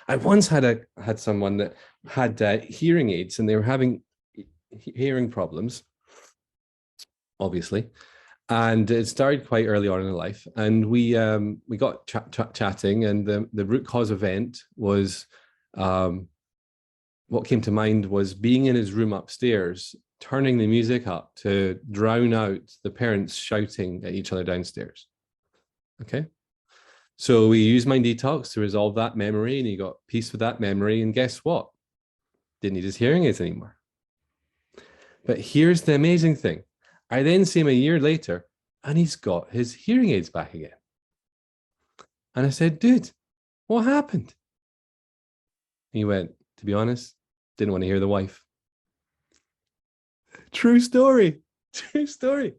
I once had someone that had hearing aids, and they were having hearing problems, obviously, and it started quite early on in life. And we got chatting, and the root cause event was what came to mind was being in his room upstairs, turning the music up to drown out the parents shouting at each other downstairs. Okay. So we used Mind Detox to resolve that memory, and he got peace with that memory. And guess what? Didn't need his hearing aids anymore. But here's the amazing thing. I then see him a year later, and he's got his hearing aids back again. And I said, dude, what happened? He went, to be honest, didn't want to hear the wife. True story. True story.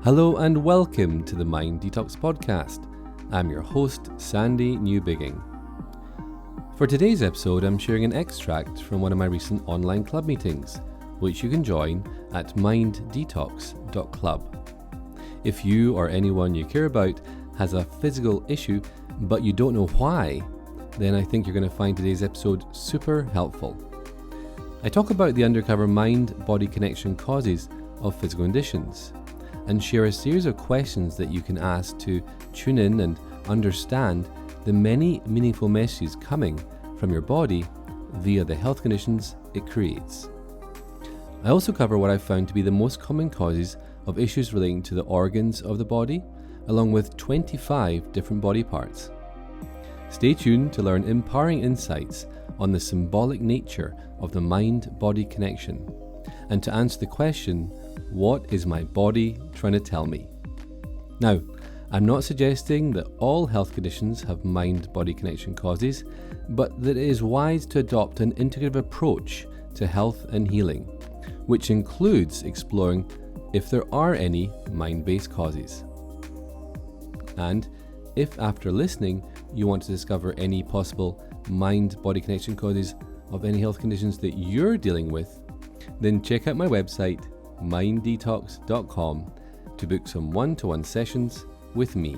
Hello and welcome to the Mind Detox podcast. I'm your host, Sandy Newbigging. For today's episode, I'm sharing an extract from one of my recent online club meetings, which you can join at minddetox.club. If you or anyone you care about has a physical issue, but you don't know why, then I think you're going to find today's episode super helpful. I talk about the undercover mind-body connection causes of physical conditions, and share a series of questions that you can ask to tune in and understand the many meaningful messages coming from your body via the health conditions it creates. I also cover what I've found to be the most common causes of issues relating to the organs of the body, along with 25 different body parts. Stay tuned to learn empowering insights on the symbolic nature of the mind-body connection, and to answer the question, what is my body trying to tell me? Now, I'm not suggesting that all health conditions have mind-body connection causes, but that it is wise to adopt an integrative approach to health and healing, which includes exploring if there are any mind-based causes. And if after listening you want to discover any possible mind-body connection causes of any health conditions that you're dealing with, then check out my website minddetox.com to book some one-to-one sessions with me.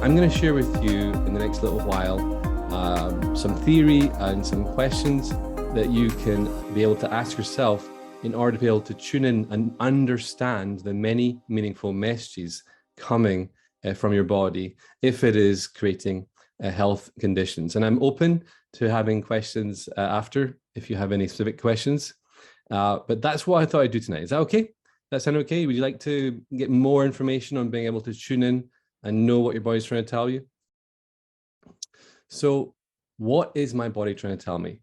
I'm going to share with you in the next little while some theory and some questions that you can be able to ask yourself in order to be able to tune in and understand the many meaningful messages coming from your body if it is creating health conditions. And I'm open to having questions after if you have any specific questions. But that's what I thought I'd do tonight. Is that okay? That sound okay? Would you like to get more information on being able to tune in and know what your body's trying to tell you? So what is my body trying to tell me?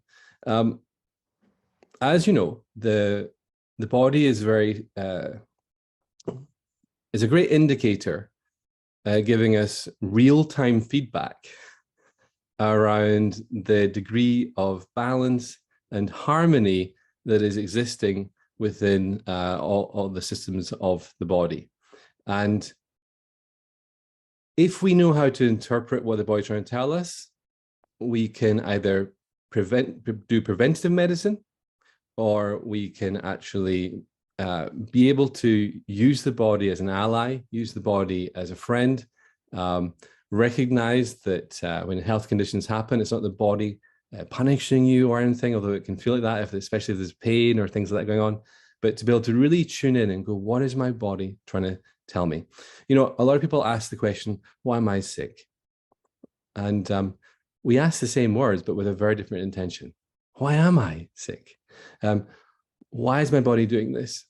As you know, the body is is a great indicator, giving us real-time feedback around the degree of balance and harmony that is existing within all the systems of the body. And if we know how to interpret what the body's trying to tell us, we can either do preventative medicine, or we can actually be able to use the body as an ally, use the body as a friend, recognize that when health conditions happen, it's not the body punishing you or anything, although it can feel like that, especially if there's pain or things like that going on, but to be able to really tune in and go, what is my body trying to tell me? You know, a lot of people ask the question, why am I sick? And we ask the same words, but with a very different intention. Why am I sick? Why is my body doing this?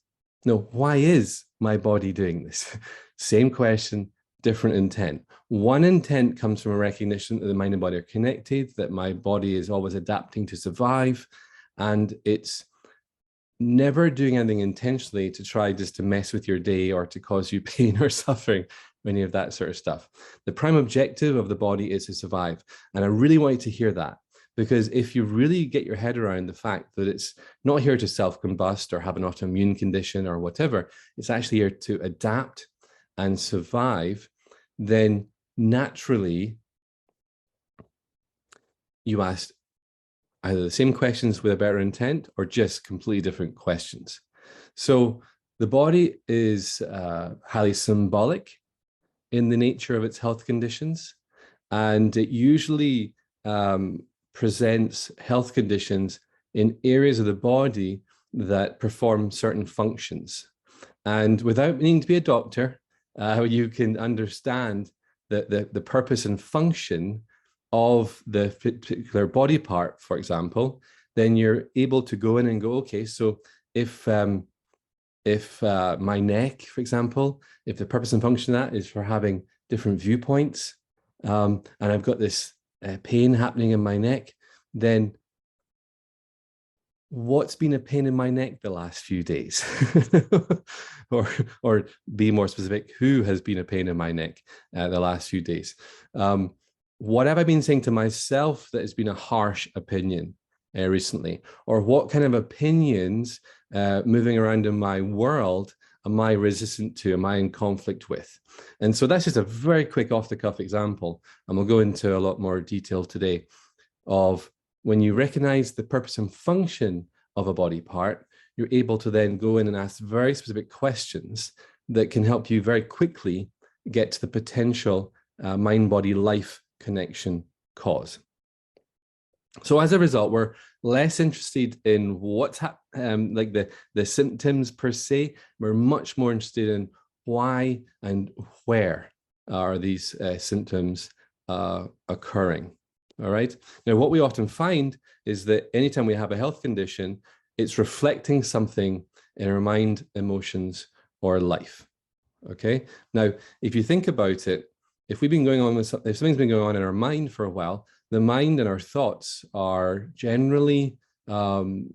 No, why is my body doing this? Same question, different intent. One intent comes from a recognition that the mind and body are connected, that my body is always adapting to survive, and it's never doing anything intentionally to try just to mess with your day or to cause you pain or suffering, any of that sort of stuff. The prime objective of the body is to survive. And I really want you to hear that, because if you really get your head around the fact that it's not here to self-combust or have an autoimmune condition or whatever, it's actually here to adapt and survive, then naturally you asked either the same questions with a better intent or just completely different questions. So the body is highly symbolic in the nature of its health conditions, and it usually presents health conditions in areas of the body that perform certain functions. And without needing to be a doctor, you can understand the purpose and function of the particular body part, for example. Then you're able to go in and go, okay, so if my neck, for example, if the purpose and function of that is for having different viewpoints, and I've got this pain happening in my neck, then what's been a pain in my neck the last few days? or be more specific, who has been a pain in my neck the last few days? What have I been saying to myself that has been a harsh opinion recently? Or what kind of opinions moving around in my world am I resistant to? Am I in conflict with? And so that's just a very quick off-the-cuff example, and we'll go into a lot more detail today of when you recognize the purpose and function of a body part, you're able to then go in and ask very specific questions that can help you very quickly get to the potential mind-body-life connection cause. So as a result, we're less interested in what's like the symptoms per se. We're much more interested in why and where are these symptoms occurring. All right. Now, what we often find is that anytime we have a health condition, it's reflecting something in our mind, emotions, or life. Okay. Now, if you think about it, if something's been going on in our mind for a while, the mind and our thoughts are generally the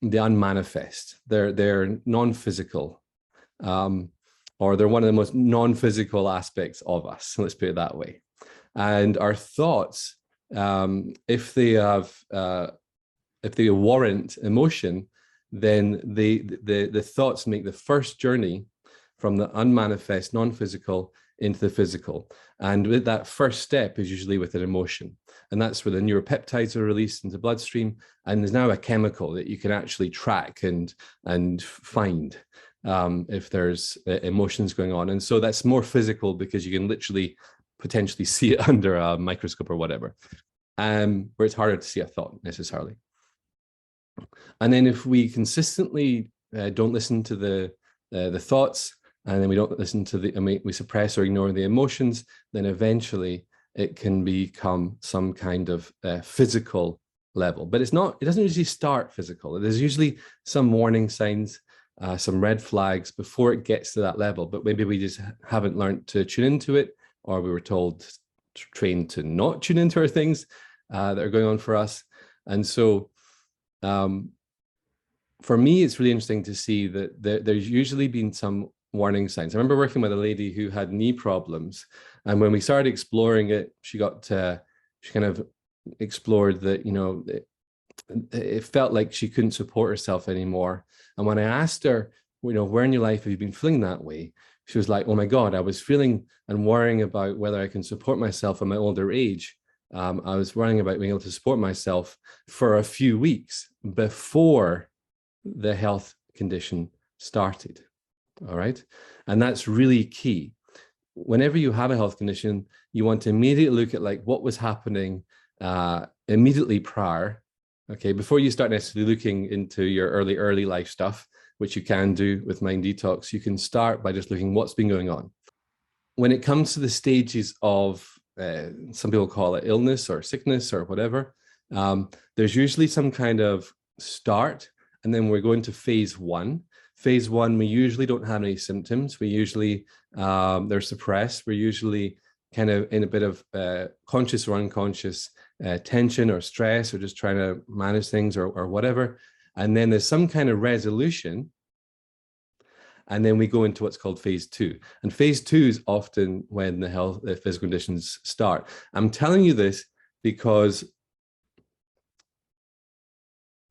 unmanifest. They're non-physical, or they're one of the most non-physical aspects of us. Let's put it that way. And our thoughts, if they warrant emotion, then the thoughts make the first journey from the unmanifest, non-physical into the physical. And with that first step is usually with an emotion. And that's where the neuropeptides are released into the bloodstream. And there's now a chemical that you can actually track and find if there's emotions going on. And so that's more physical because you can literally potentially see it under a microscope or whatever, where it's harder to see a thought necessarily. And then if we consistently don't listen to the thoughts, and then we don't listen to we suppress or ignore the emotions, then eventually it can become some kind of physical level. But it doesn't usually start physical. There's usually some warning signs, some red flags before it gets to that level. But maybe we just haven't learned to tune into it, or we were trained to not tune into our things that are going on for us. And so for me, it's really interesting to see that there's usually been some warning signs. I remember working with a lady who had knee problems, and when we started exploring it, she kind of explored that, it felt like she couldn't support herself anymore. And when I asked her, where in your life have you been feeling that way? She was like, oh my God, I was feeling and worrying about whether I can support myself in my older age. I was worrying about being able to support myself for a few weeks before the health condition started. All right. And that's really key. Whenever you have a health condition, you want to immediately look at like what was happening immediately prior. Okay. Before you start necessarily looking into your early life stuff, which you can do with Mind Detox, you can start by just looking what's been going on. When it comes to the stages of, some people call it illness or sickness or whatever, there's usually some kind of start, and then we're going to phase one. Phase one, we usually don't have any symptoms. We usually, they're suppressed. We're usually kind of in a bit of conscious or unconscious tension or stress, or just trying to manage things or whatever. And then there's some kind of resolution. And then we go into what's called phase two. And phase two is often when the physical conditions start. I'm telling you this because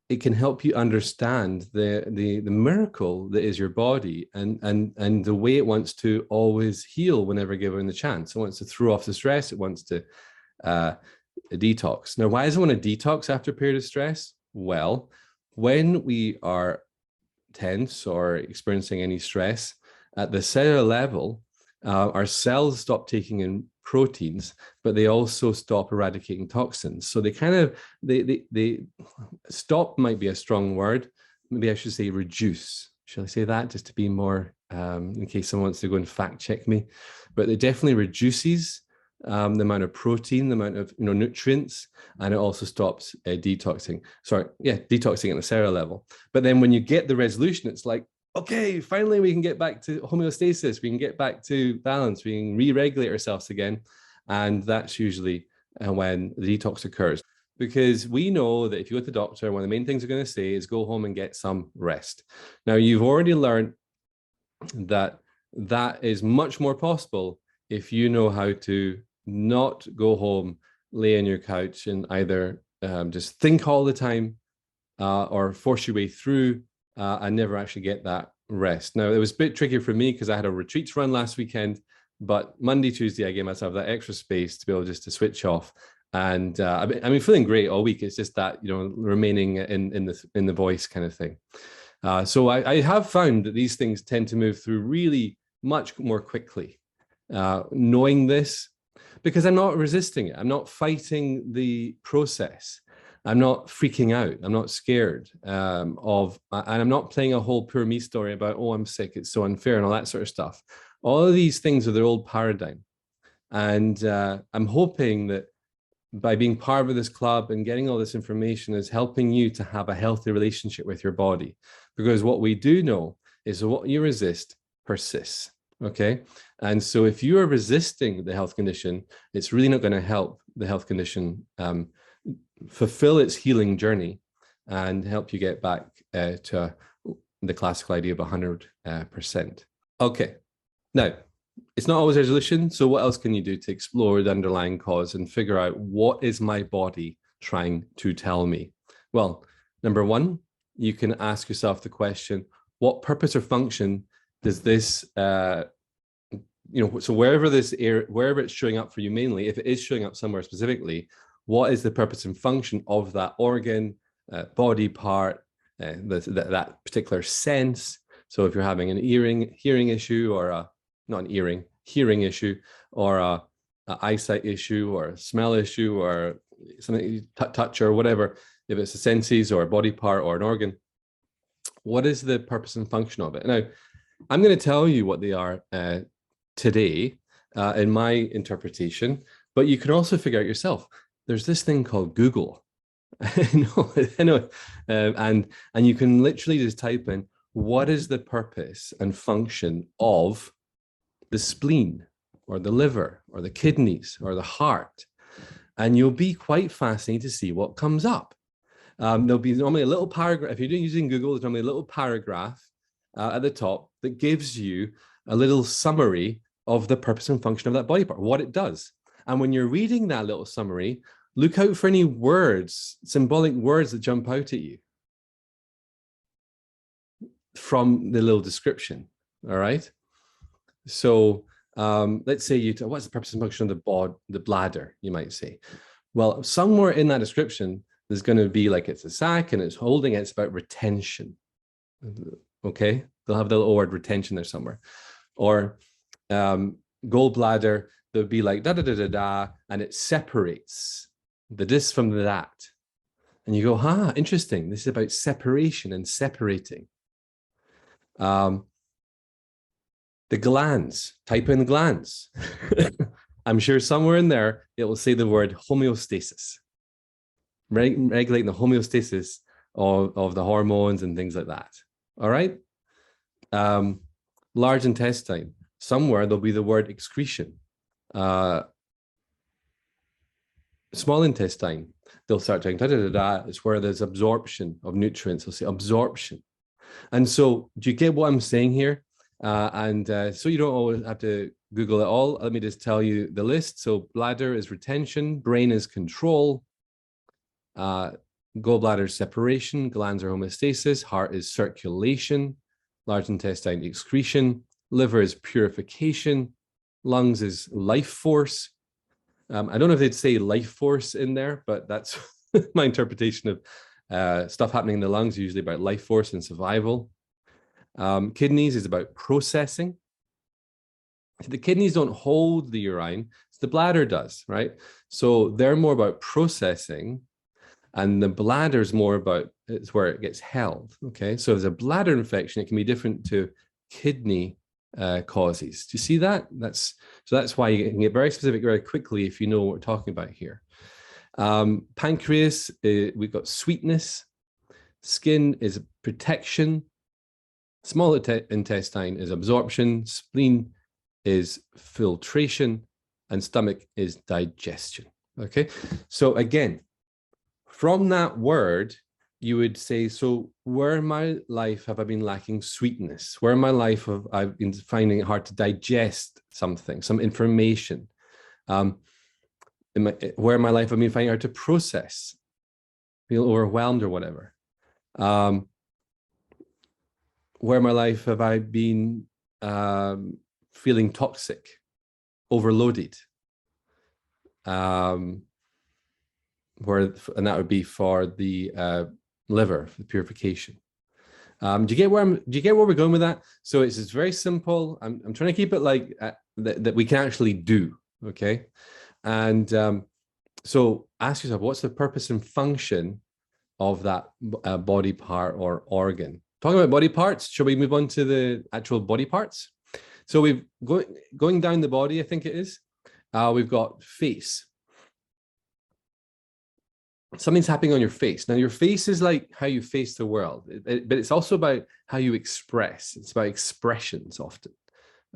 it can help you understand the miracle that is your body, and the way it wants to always heal whenever given the chance. It wants to throw off the stress. It wants to a detox. Now, why does one want to detox after a period of stress? Well, when we are tense or experiencing any stress at the cellular level, our cells stop taking in proteins, but they also stop eradicating toxins. So they stop might be a strong word. Maybe I should say reduce. Shall I say that just to be more, in case someone wants to go and fact check me? But it definitely reduces the amount of protein, the amount of nutrients, and it also stops detoxing. Detoxing at the cellular level. But then when you get the resolution, it's like, okay, finally we can get back to homeostasis. We can get back to balance. We can re-regulate ourselves again. And that's usually when the detox occurs. Because we know that if you go to the doctor, one of the main things they're going to say is go home and get some rest. Now, you've already learned that that is much more possible if you know how to not go home, lay on your couch and either just think all the time or force your way through and never actually get that rest. Now, it was a bit trickier for me because I had a retreat to run last weekend, but Monday, Tuesday, I gave myself that extra space to be able just to switch off. And I've been feeling great all week. It's just that, remaining in the voice kind of thing. So I have found that these things tend to move through really much more quickly. Knowing this, because I'm not resisting it. I'm not fighting the process. I'm not freaking out. I'm not scared and I'm not playing a whole poor me story about, oh, I'm sick, it's so unfair and all that sort of stuff. All of these things are their old paradigm. And I'm hoping that by being part of this club and getting all this information is helping you to have a healthy relationship with your body. Because what we do know is what you resist persists. Okay. And so if you are resisting the health condition, it's really not going to help the health condition fulfill its healing journey and help you get back to the classical idea of 100%. Okay. Now, it's not always resolution. So what else can you do to explore the underlying cause and figure out what is my body trying to tell me? Well, number one, you can ask yourself the question, what purpose or function does this, so wherever it's showing up for you mainly, if it is showing up somewhere specifically, what is the purpose and function of that organ, body part, that particular sense? So if you're having an hearing issue or hearing issue or a eyesight issue or a smell issue or something you touch or whatever, if it's a senses or a body part or an organ, what is the purpose and function of it? Now, I'm going to tell you what they are today in my interpretation, but you can also figure out yourself. There's this thing called Google. I know. And you can literally just type in, what is the purpose and function of the spleen or the liver or the kidneys or the heart? And you'll be quite fascinated to see what comes up. There'll be normally a little paragraph. If you're using Google, there's normally a little paragraph at the top that gives you a little summary of the purpose and function of that body part, what it does. And when you're reading that little summary, look out for any words, symbolic words that jump out at you from the little description. All right. So let's say what's the purpose and function of the bladder, you might say. Well, somewhere in that description, there's going to be like it's a sac and it's holding, it's about retention. Okay. They'll have the little word retention there somewhere. Or gallbladder, there'll be like da-da-da-da-da, and it separates the this from the that. And you go, interesting. This is about separation and separating. The glands, type in glands. I'm sure somewhere in there, it will say the word homeostasis, regulating the homeostasis of the hormones and things like that. All right. Large intestine, somewhere there'll be the word excretion. Small intestine, they'll start saying da-da-da-da. It's where there's absorption of nutrients. They'll say absorption. And so do you get what I'm saying here? So you don't always have to Google it all. Let me just tell you the list. So bladder is retention, brain is control, gallbladder is separation, glands are homeostasis, heart is circulation, large intestine excretion, liver is purification, lungs is life force, I don't know if they'd say life force in there, but that's my interpretation of stuff happening in the lungs, usually about life force and survival. Kidneys is about processing. The kidneys don't hold the urine, the bladder does, right? So they're more about processing, and the bladder is more about, it's where it gets held. Okay, so if there's a bladder infection, it can be different to kidney causes. Do you see that? That's why you can get very specific very quickly if you know what we're talking about here. Pancreas, we've got sweetness. Skin is protection. Small intestine is absorption. Spleen is filtration, and stomach is digestion. Okay, so again, from that word, you would say, so where in my life have I been lacking sweetness? Where in my life have I been finding it hard to digest something, some information? Where in my life have I been finding it hard to process, feel overwhelmed or whatever? Where in my life have I been feeling toxic, overloaded? And that would be for the liver, for the purification. Do you get where we're going with that? So it's very simple. I'm trying to keep it like that we can actually do. Okay, and so ask yourself, what's the purpose and function of that body part or organ? Talking about body parts, shall we move on to the actual body parts? So we've going down the body, I think it is. We've got face. Something's happening on your face. Now, your face is like how you face the world, but it's also about how you express. It's about expressions often.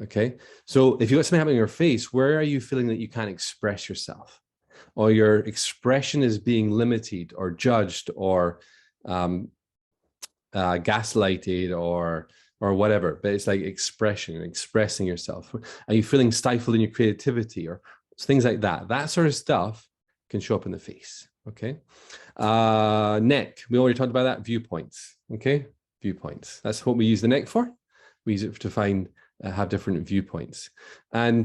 Okay. So if you've got something happening on your face, where are you feeling that you can't express yourself? Or your expression is being limited or judged or gaslighted or whatever, but it's like expression, expressing yourself. Are you feeling stifled in your creativity or things like that? That sort of stuff can show up in the face. Okay. Neck, we already talked about that. Viewpoints. Okay. Viewpoints. That's what we use the neck for. We use it to have different viewpoints. And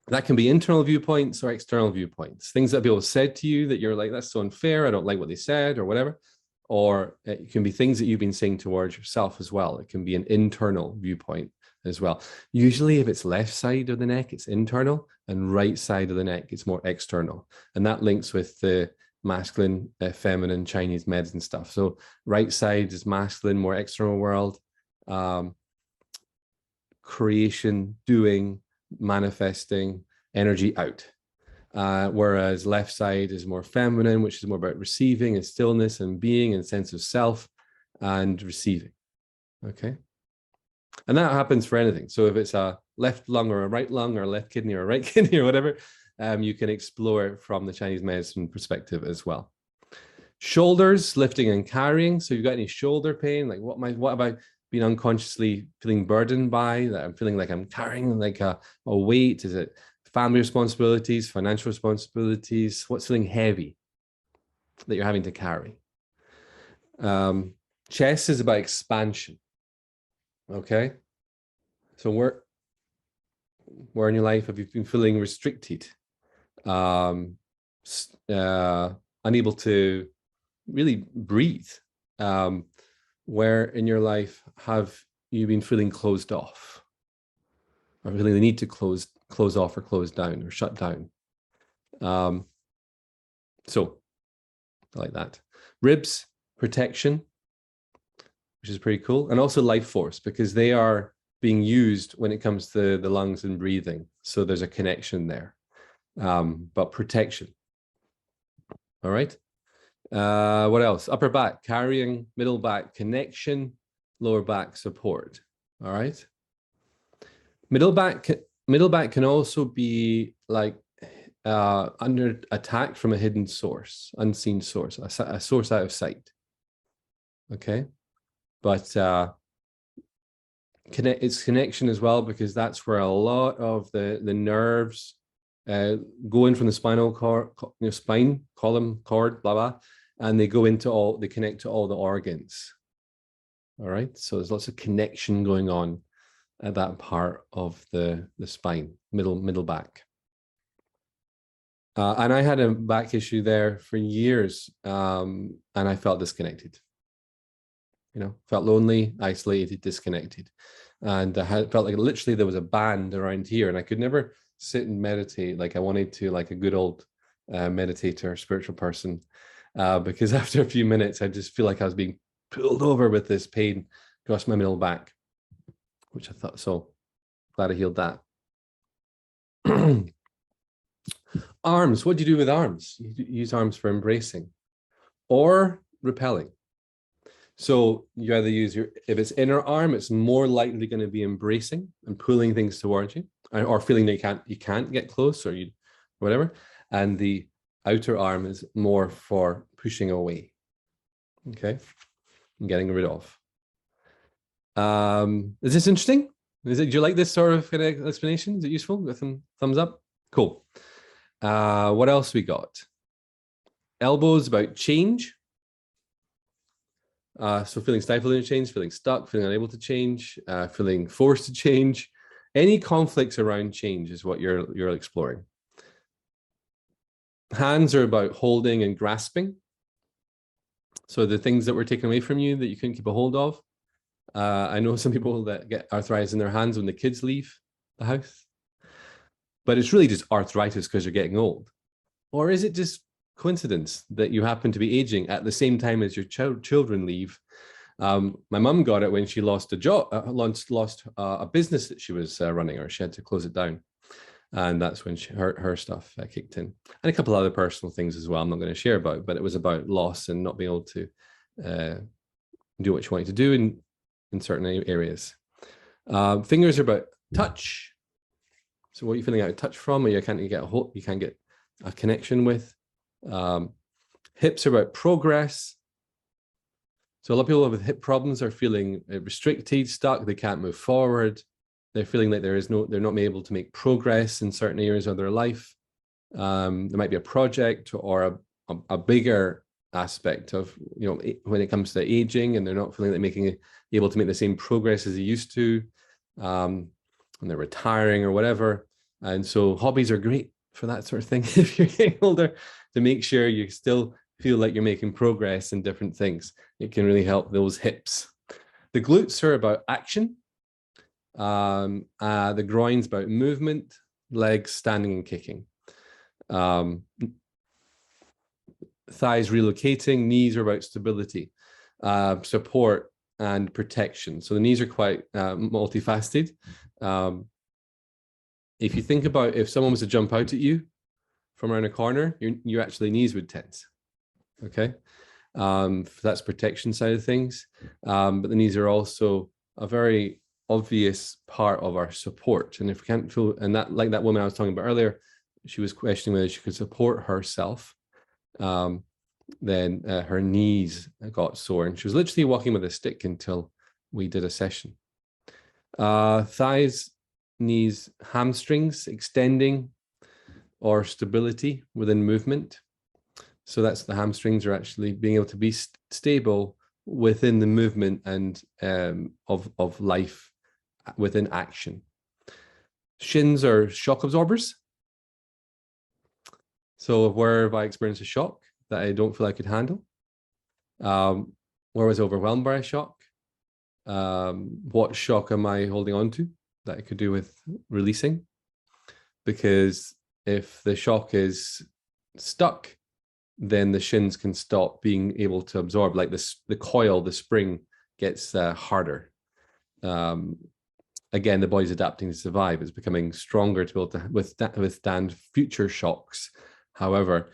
that can be internal viewpoints or external viewpoints. Things that people said to you that you're like, that's so unfair, I don't like what they said or whatever. Or it can be things that you've been saying towards yourself as well. It can be an internal viewpoint as well. Usually if it's left side of the neck, it's internal, and right side of the neck, it's more external. And that links with the masculine, feminine Chinese medicine stuff. So right side is masculine, more external world, creation, doing, manifesting, energy out. Whereas left side is more feminine, which is more about receiving and stillness and being and sense of self and receiving. Okay. And that happens for anything. So if it's a left lung or a right lung or a left kidney or a right kidney or whatever, you can explore it from the Chinese medicine perspective as well. Shoulders, lifting and carrying. So you've got any shoulder pain? Like what have I been unconsciously feeling burdened by, that I'm feeling like I'm carrying like a weight? Is it family responsibilities, financial responsibilities? What's feeling heavy that you're having to carry? Chest is about expansion. Okay. So where in your life have you been feeling restricted? Unable to really breathe? Where in your life have you been feeling closed off? Or feeling the need to close off or close down or shut down? So like that. Ribs, protection, which is pretty cool. And also life force, because they are being used when it comes to the lungs and breathing. So there's a connection there. But protection. All right. What else? Upper back, carrying, middle back, connection, lower back, support. All right. Middle back can also be like under attack from a hidden source, unseen source, a source out of sight. Okay. But it's connection as well, because that's where a lot of the nerves go in from the spinal cord, spine, column, cord, blah, blah, and they connect to all the organs. All right. So there's lots of connection going on at that part of the spine, middle back. And I had a back issue there for years, and I felt disconnected. Felt lonely, isolated, disconnected. And felt like literally there was a band around here, and I could never sit and meditate like I wanted to, like a good old meditator, spiritual person. Because after a few minutes, I just feel like I was being pulled over with this pain across my middle back, which I thought, so glad I healed that. Arms, what do you do with arms? You use arms for embracing or repelling. So you either use if it's inner arm, it's more likely going to be embracing and pulling things towards you, or feeling that you can't get close, or whatever. And the outer arm is more for pushing away. Okay, and getting rid of. Is this interesting? Do you like this sort of explanation? Is it useful? With some thumbs up. Cool. What else we got? Elbows, about change. So feeling stifled in change, feeling stuck, feeling unable to change, feeling forced to change. Any conflicts around change is what you're exploring. Hands are about holding and grasping. So the things that were taken away from you that you couldn't keep a hold of. I know some people that get arthritis in their hands when the kids leave the house. But it's really just arthritis because you're getting old. Or is it just coincidence that you happen to be aging at the same time as your children leave? My mum got it when she lost a job, lost a business that she was running, or she had to close it down. And that's when her stuff kicked in. And a couple other personal things as well I'm not going to share about, but it was about loss and not being able to do what you wanted to do in certain areas. Fingers are about touch. So what are you feeling out of touch from, or you can't get a connection with? Hips are about progress. So a lot of people with hip problems are feeling restricted, stuck. They can't move forward. They're feeling like they're not able to make progress in certain areas of their life. There might be a project or a bigger aspect of, when it comes to aging, and they're not feeling like able to make the same progress as they used to. And they're retiring or whatever. And so hobbies are great for that sort of thing if you're getting older, to make sure you still feel like you're making progress in different things. It can really help those hips. The glutes are about action. The groin's about movement, legs standing and kicking. Thighs relocating, knees are about stability, support, and protection. So the knees are quite multifaceted. If you think about if someone was to jump out at you from around a corner, your actually knees would tense. Okay, that's protection side of things. But the knees are also a very obvious part of our support. And if we can't feel, and that, like that woman I was talking about earlier, she was questioning whether she could support herself. Then her knees got sore, and she was literally walking with a stick until we did a session. Thighs, knees, hamstrings, extending or stability within movement. So that's the hamstrings are actually being able to be stable within the movement and of life within action. Shins are shock absorbers. So where have I experienced a shock that I don't feel I could handle? Where was I overwhelmed by a shock? What shock am I holding on to that I could do with releasing? Because if the shock is stuck, then the shins can stop being able to absorb. Like the coil, the spring gets harder. Again, the body's adapting to survive. It's becoming stronger to be able to withstand future shocks. However,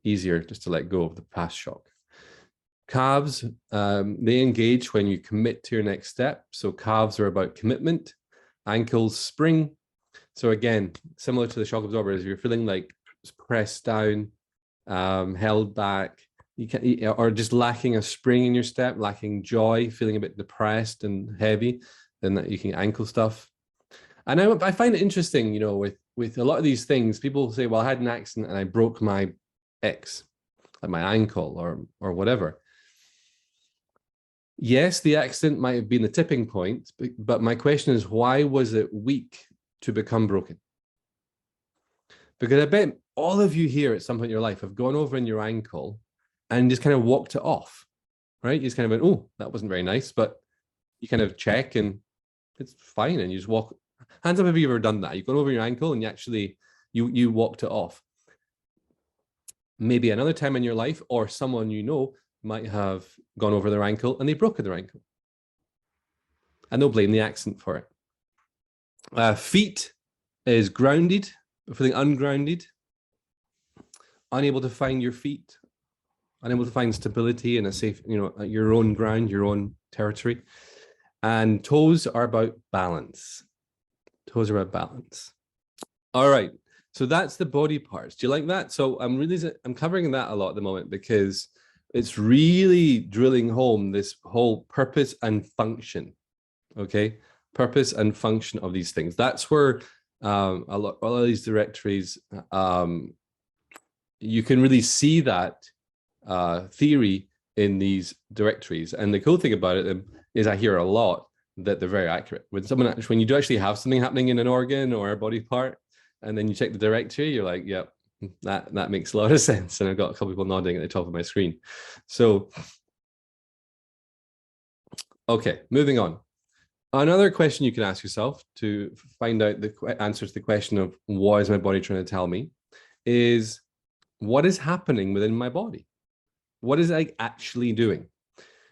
easier just to let go of the past shock. Calves, they engage when you commit to your next step. So calves are about commitment. Ankles, spring. So again, similar to the shock absorbers, if you're feeling like pressed down, held back, or just lacking a spring in your step, lacking joy, feeling a bit depressed and heavy, then that you can ankle stuff. And I find it interesting, with a lot of these things, people say, well, I had an accident and I broke my X, like my ankle or whatever. Yes, the accident might have been the tipping point, but my question is, why was it weak to become broken? Because I bet all of you here at some point in your life have gone over in your ankle and just kind of walked it off, right? You just kind of went, oh, that wasn't very nice, but you kind of check and it's fine. And you just walk. Hands up if you've ever done that. You've gone over your ankle and you actually, you walked it off. Maybe another time in your life, or someone you know might have gone over their ankle and they broke their ankle. And they'll blame the accent for it. Feet is grounded, feeling ungrounded, unable to find your feet, unable to find stability in a safe, your own ground, your own territory. And toes are about balance. Toes are about balance. All right. So that's the body parts. Do you like that? So I'm covering that a lot at the moment because it's really drilling home this whole purpose and function. Okay. Purpose and function of these things. That's where a lot of these directories, you can really see that theory in these directories. And the cool thing about it is I hear a lot that they're very accurate. When you do actually have something happening in an organ or a body part, and then you check the directory, you're like, yep, that makes a lot of sense. And I've got a couple people nodding at the top of my screen. So, okay, moving on. Another question you can ask yourself to find out the answer to the question of what is my body trying to tell me is, what is happening within my body? What is I actually doing?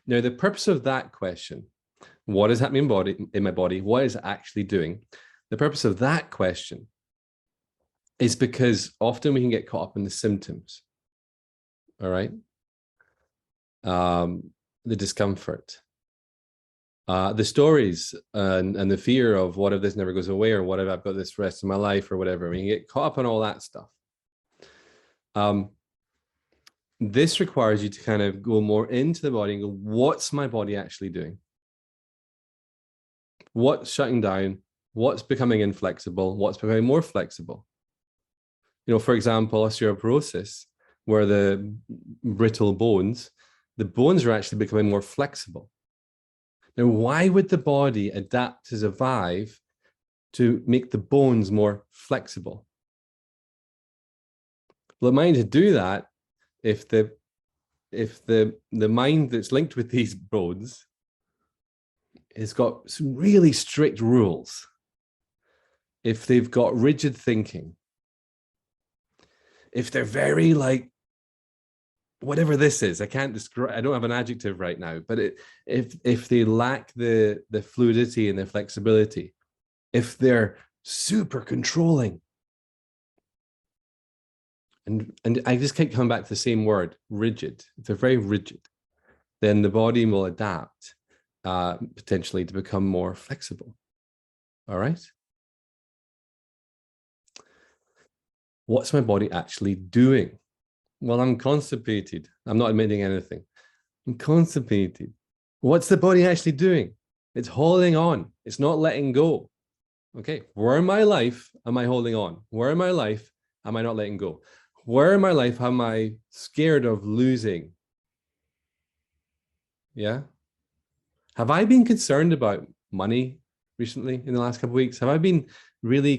Now, the purpose of that question, what is happening in my body? What is it actually doing? The purpose of that question is because often we can get caught up in the symptoms. All right. The discomfort, the stories, and the fear of what if this never goes away, or what if I've got this for the rest of my life, or whatever. We can get caught up in all that stuff. This requires you to kind of go more into the body and go, what's my body actually doing? What's shutting down? What's becoming inflexible? What's becoming more flexible? For example, osteoporosis, where the brittle bones, the bones are actually becoming more flexible. Now, why would the body adapt to survive to make the bones more flexible? Well, it might to do that if the mind that's linked with these bones has got some really strict rules, if they've got rigid thinking, if they're very like, whatever this is, I can't describe, I don't have an adjective right now, but if they lack the fluidity and the flexibility, if they're super controlling, and I just keep coming back to the same word, rigid, if they're very rigid, then the body will adapt potentially to become more flexible. All right. What's my body actually doing? Well, I'm constipated. I'm not admitting anything. I'm constipated. What's the body actually doing? It's holding on. It's not letting go. Okay. Where in my life am I holding on? Where in my life am I not letting go? Where in my life am I scared of losing? Yeah. Have I been concerned about money recently in the last couple of weeks? Have I been really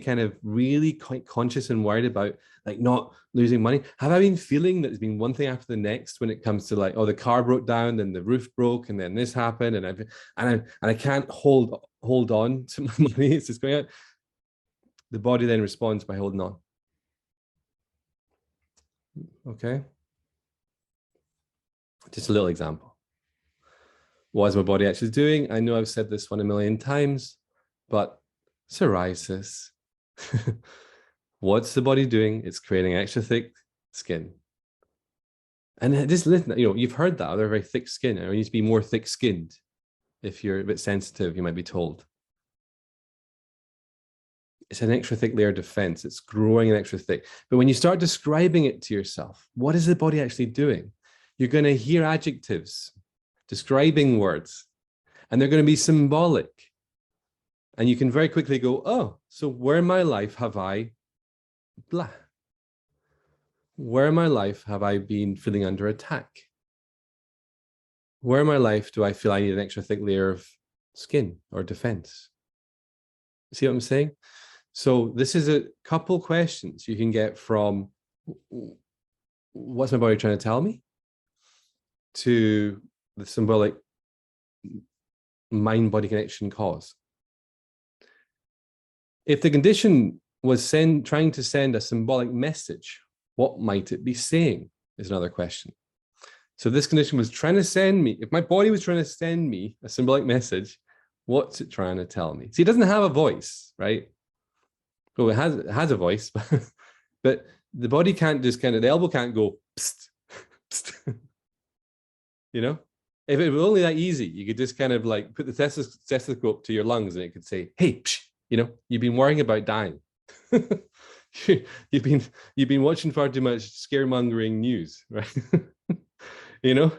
quite conscious and worried about like not losing money? Have I been feeling that there's been one thing after the next when it comes to like, oh, the car broke down, then the roof broke, and then this happened, and I can't hold on to my money. It's just going out. The body then responds by holding on. Okay. Just a little example. What is my body actually doing? I know I've said this one a million times, but psoriasis. What's the body doing? It's creating extra thick skin. And just listen, you've heard that. They're very thick skin. You need to be more thick-skinned. If you're a bit sensitive, you might be told. It's an extra thick layer of defense. It's growing an extra thick. But when you start describing it to yourself, what is the body actually doing? You're going to hear adjectives, describing words, and they're going to be symbolic. And you can very quickly go, oh, so where in my life have I blah? Where in my life have I been feeling under attack? Where in my life do I feel I need an extra thick layer of skin or defense? See what I'm saying? So this is a couple questions you can get from What's my body trying to tell me? To the symbolic mind-body connection cause. If the condition was trying to send a symbolic message, what might it be saying is another question. So this condition was trying to send me, if my body was trying to send me a symbolic message, what's it trying to tell me? See, it doesn't have a voice, right? Well, it has a voice, but the body can't just kind of, the elbow can't go, psst, psst. You know? If it was only that easy, you could just kind of like put the stethoscope to your lungs and it could say, hey, psh, you know, you've been worrying about dying. you've been watching far too much scaremongering news, right? You know,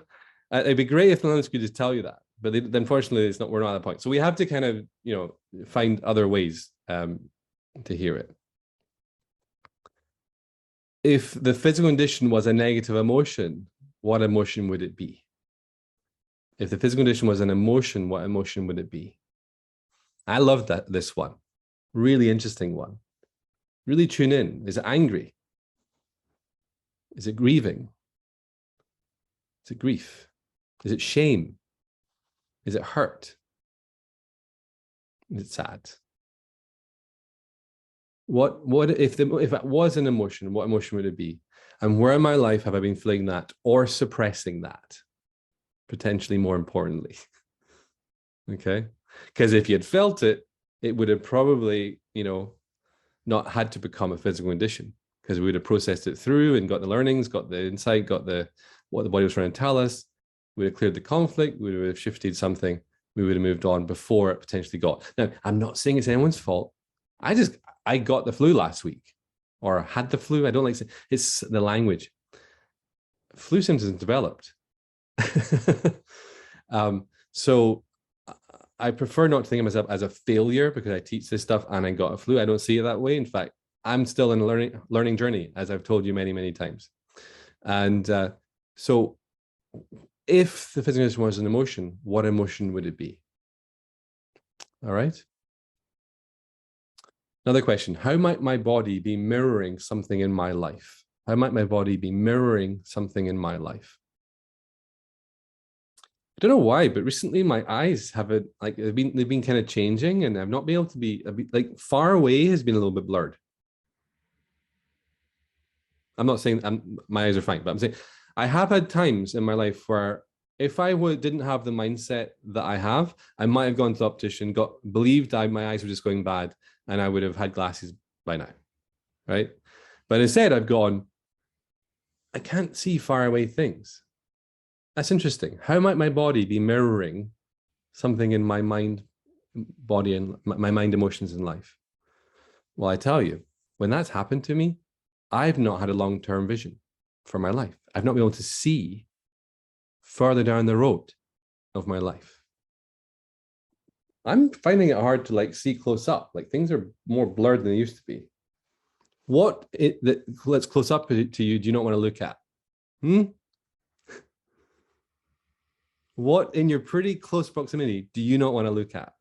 it'd be great if the lungs could just tell you that, but unfortunately, it's not. We're not at that point. So we have to kind of, you know, find other ways to hear it. If the physical condition was a negative emotion, what emotion would it be? If the physical condition was an emotion, what emotion would it be? I love this one. Really interesting one. Really tune in. Is it angry? Is it grieving? Is it grief? Is it shame? Is it hurt? Is it sad? What if it was an emotion, what emotion would it be? And where in my life have I been feeling that or suppressing that? Potentially more importantly. Okay. Because if you had felt it, it would have probably, you know, not had to become a physical condition, because we would have processed it through and got the learnings, got the insight, got what the body was trying to tell us. We would have cleared the conflict. We would have shifted something. We would have moved on before it potentially got. Now, I'm not saying it's anyone's fault. I got the flu last week, or had the flu. I don't like saying it's the language. Flu symptoms developed. So I prefer not to think of myself as a failure because I teach this stuff and I got a flu. I don't see it that way. In fact, I'm still in a learning journey, as I've told you many, many times. And so if the physical condition was an emotion, what emotion would it be? All right. Another question. How might my body be mirroring something in my life? How might my body be mirroring something in my life? I don't know why, but recently my eyes have they've been kind of changing, and I've not been able to be like far away has been a little bit blurred. I'm not saying my eyes are fine, but I'm saying I have had times in my life where if I didn't have the mindset that I have, I might have gone to the optician, believed my eyes were just going bad, and I would have had glasses by now, right? But instead, I've gone, I can't see far away things. That's interesting. How might my body be mirroring something in my mind, body, and my mind, emotions in life? Well, I tell you, when that's happened to me, I've not had a long-term vision for my life. I've not been able to see further down the road of my life. I'm finding it hard to like see close up. Like things are more blurred than they used to be. Let's close up to you, do you not want to look at? What in your pretty close proximity do you not want to look at?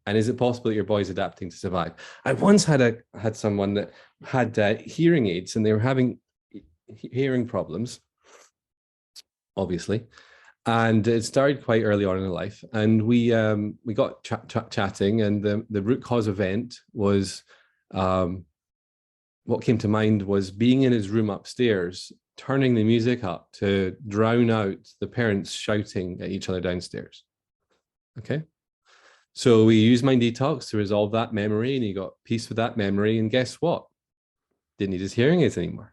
And is it possible that your body's adapting to survive? I once had someone that had hearing aids, and they were having hearing problems, obviously. And it started quite early on in life. And we got chatting, and the root cause event was, what came to mind was being in his room upstairs, turning the music up to drown out the parents shouting at each other downstairs. Okay. So we used Mind Detox to resolve that memory, and he got peace with that memory. And guess what? Didn't need his hearing aids anymore.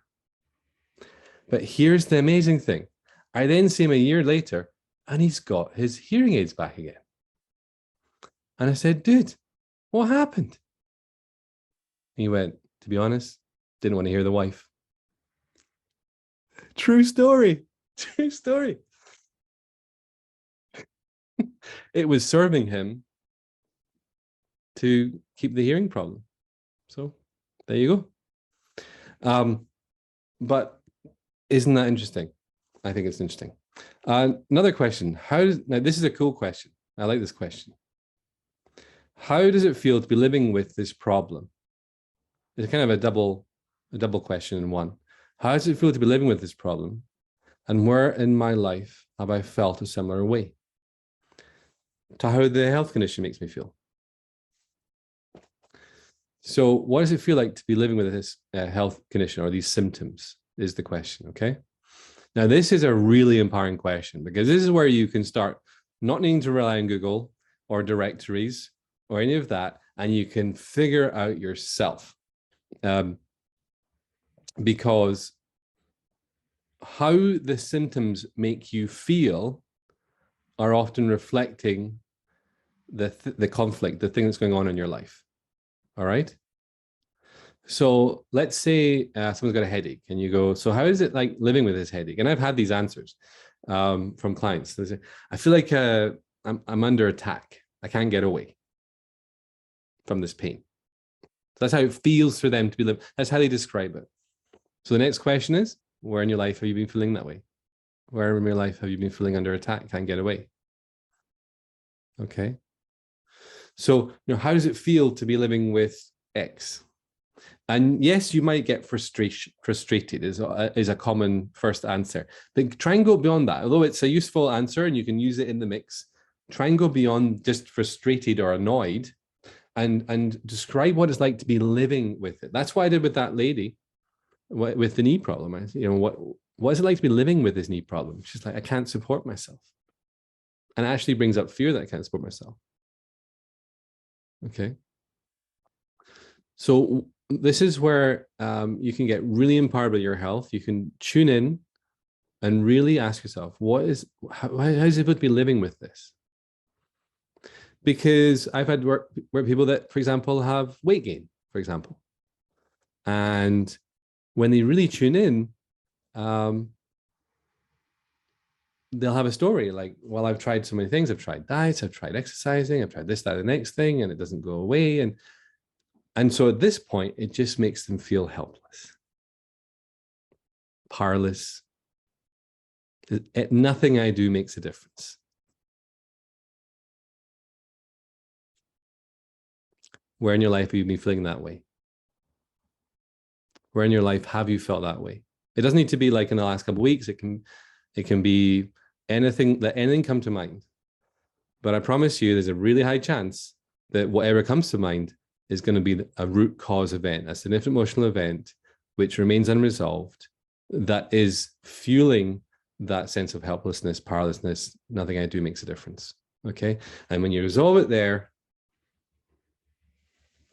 But here's the amazing thing. I then see him a year later, and he's got his hearing aids back again. And I said, dude, what happened? He went, to be honest, didn't want to hear the wife. True story. True story. It was serving him to keep the hearing problem. So there you go. But isn't that interesting? I think it's interesting. Another question. Now this is a cool question. I like this question. How does it feel to be living with this problem? It's kind of a double a double question in one. How does it feel to be living with this problem? And where in my life have I felt a similar way to how the health condition makes me feel? So what does it feel like to be living with this health condition or these symptoms is the question, okay? Now, this is a really empowering question because this is where you can start not needing to rely on Google or directories or any of that, and you can figure out yourself. Because how the symptoms make you feel are often reflecting the conflict, the thing that's going on in your life. All right. So let's say someone's got a headache and you go, so how is it like living with this headache? And I've had these answers from clients. They say, I feel like I'm under attack. I can't get away from this pain. So that's how it feels for them to be living. That's how they describe it. So the next question is, where in your life have you been feeling that way? Where in your life have you been feeling under attack? Can't get away. Okay. So, how does it feel to be living with X? And yes, you might get frustrated is a common first answer. But try and go beyond that. Although it's a useful answer and you can use it in the mix, try and go beyond just frustrated or annoyed and describe what it's like to be living with it. That's what I did with that lady with the knee problem. What is it like to be living with this knee problem? She's like, I can't support myself. And it actually brings up fear that I can't support myself. Okay. So this is where you can get really empowered by your health. You can tune in and really ask yourself, how is it going to be living with this? Because I've had work where people that, for example, have weight gain, for example. And when they really tune in, they'll have a story like, well, I've tried so many things. I've tried diets, I've tried exercising, I've tried this, that, the next thing, and it doesn't go away. And so at this point, it just makes them feel helpless, powerless. Nothing I do makes a difference. Where in your life have you been feeling that way? Where in your life have you felt that way? It doesn't need to be like in the last couple of weeks. It can be anything, let anything come to mind. But I promise you, there's a really high chance that whatever comes to mind is going to be a root cause event, a significant emotional event, which remains unresolved, that is fueling that sense of helplessness, powerlessness. Nothing I do makes a difference. Okay. And when you resolve it there,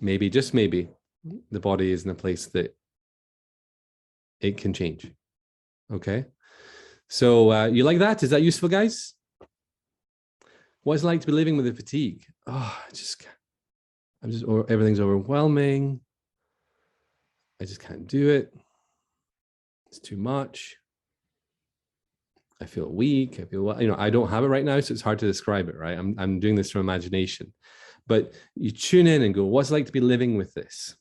maybe, just maybe, the body is in a place that it can change. Okay. So you like that? Is that useful, guys? What is it like to be living with the fatigue? Oh, everything's overwhelming. I just can't do it. It's too much. I feel weak. I feel, I don't have it right now, so it's hard to describe it, right? I'm doing this from imagination. But you tune in and go, what's it like to be living with this?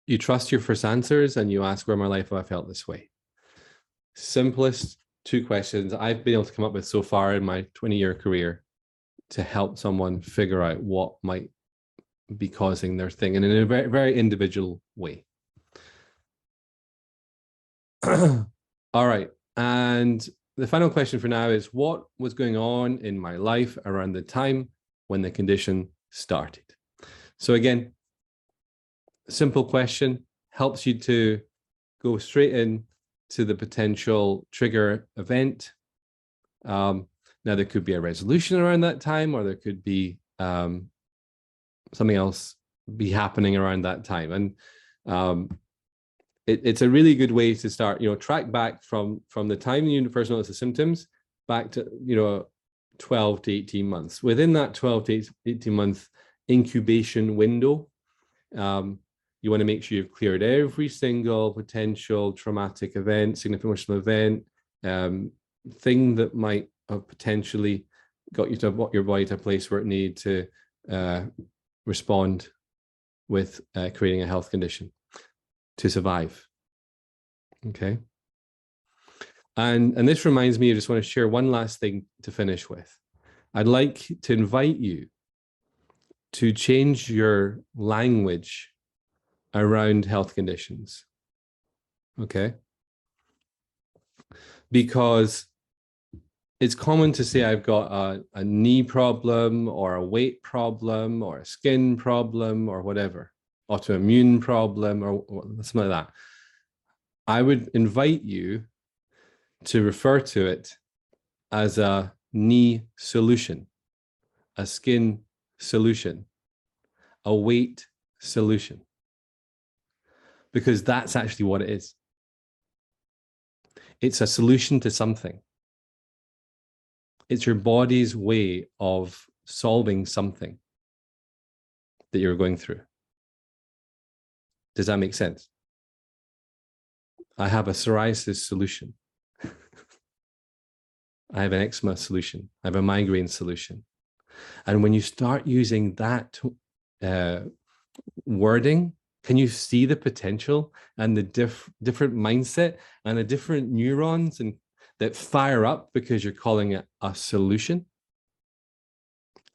You trust your first answers and you ask, where in my life have I felt this way? Simplest two questions I've been able to come up with so far in my 20-year career to help someone figure out what might be causing their thing, and in a very, very individual way. All right. And the final question for now is, what was going on in my life around the time when the condition started? So again, simple question, helps you to go straight in to the potential trigger event. Now, there could be a resolution around that time, or there could be something else be happening around that time. And it's a really good way to start, track back from the time you first notice the symptoms back to, 12 to 18 months. Within that 12 to 18 month incubation window, you want to make sure you've cleared every single potential traumatic event, significant emotional event, thing that might have potentially got you to your body to a place where it needed to respond with creating a health condition to survive. Okay. And this reminds me, I just want to share one last thing to finish with. I'd like to invite you to change your language around health conditions. Okay? Because it's common to say I've got a knee problem or a weight problem or a skin problem or whatever, autoimmune problem or something like that. I would invite you to refer to it as a knee solution, a skin solution, a weight solution, because that's actually what it is. It's a solution to something. It's your body's way of solving something that you're going through. Does that make sense? I have a psoriasis solution. I have an eczema solution. I have a migraine solution. And when you start using that wording, can you see the potential and the different mindset and the different neurons and that fire up because you're calling it a solution?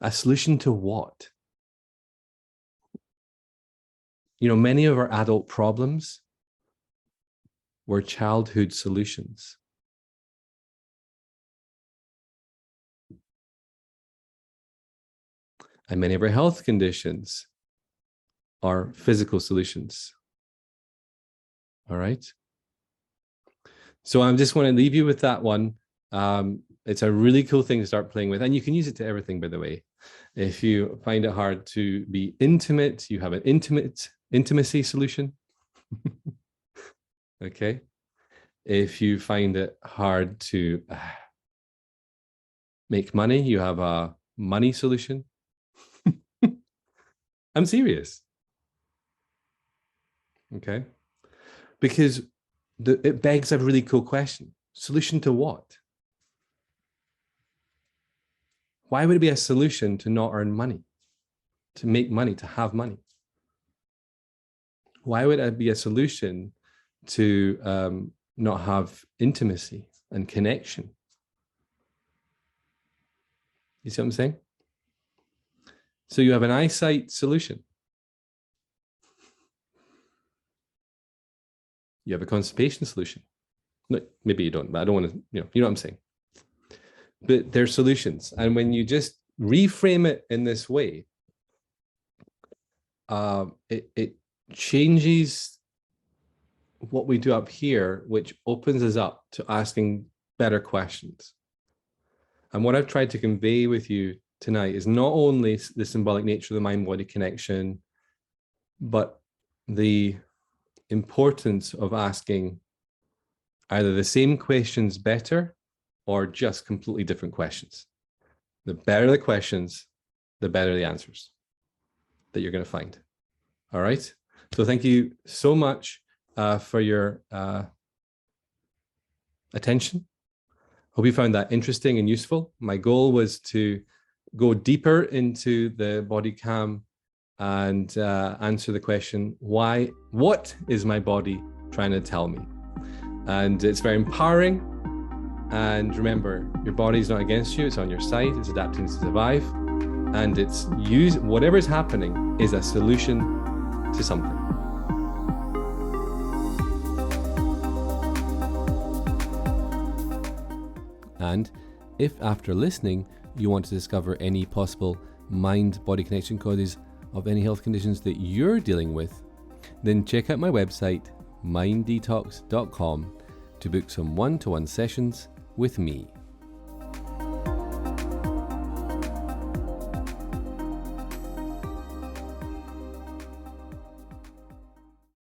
A solution to what? You know, many of our adult problems were childhood solutions. And many of our health conditions are physical solutions. All right. So I just want to leave you with that one. It's a really cool thing to start playing with. And you can use it to everything, by the way. If you find it hard to be intimate, you have an intimacy solution. Okay. If you find it hard to make money, you have a money solution. I'm serious. Okay. Because it begs a really cool question. Solution to what? Why would it be a solution to not earn money, to make money, to have money? Why would it be a solution to not have intimacy and connection? You see what I'm saying? So you have an eyesight solution. You have a constipation solution. No, maybe you don't, but I don't want to, you know what I'm saying. But they're solutions. And when you just reframe it in this way, it changes what we do up here, which opens us up to asking better questions. And what I've tried to convey with you tonight is not only the symbolic nature of the mind-body connection, but the importance of asking either the same questions better or just completely different questions. The better the questions, the better the answers that you're going to find. All right. So thank you so much for your attention. Hope you found that interesting and useful. My goal was to go deeper into the body cam and answer the question, what is my body trying to tell me? And it's very empowering. And remember, your body is not against you, it's on your side, it's adapting to survive. And whatever is happening is a solution to something. And if after listening, you want to discover any possible mind-body connection causes of any health conditions that you're dealing with, then check out my website, minddetox.com, to book some one-to-one sessions with me.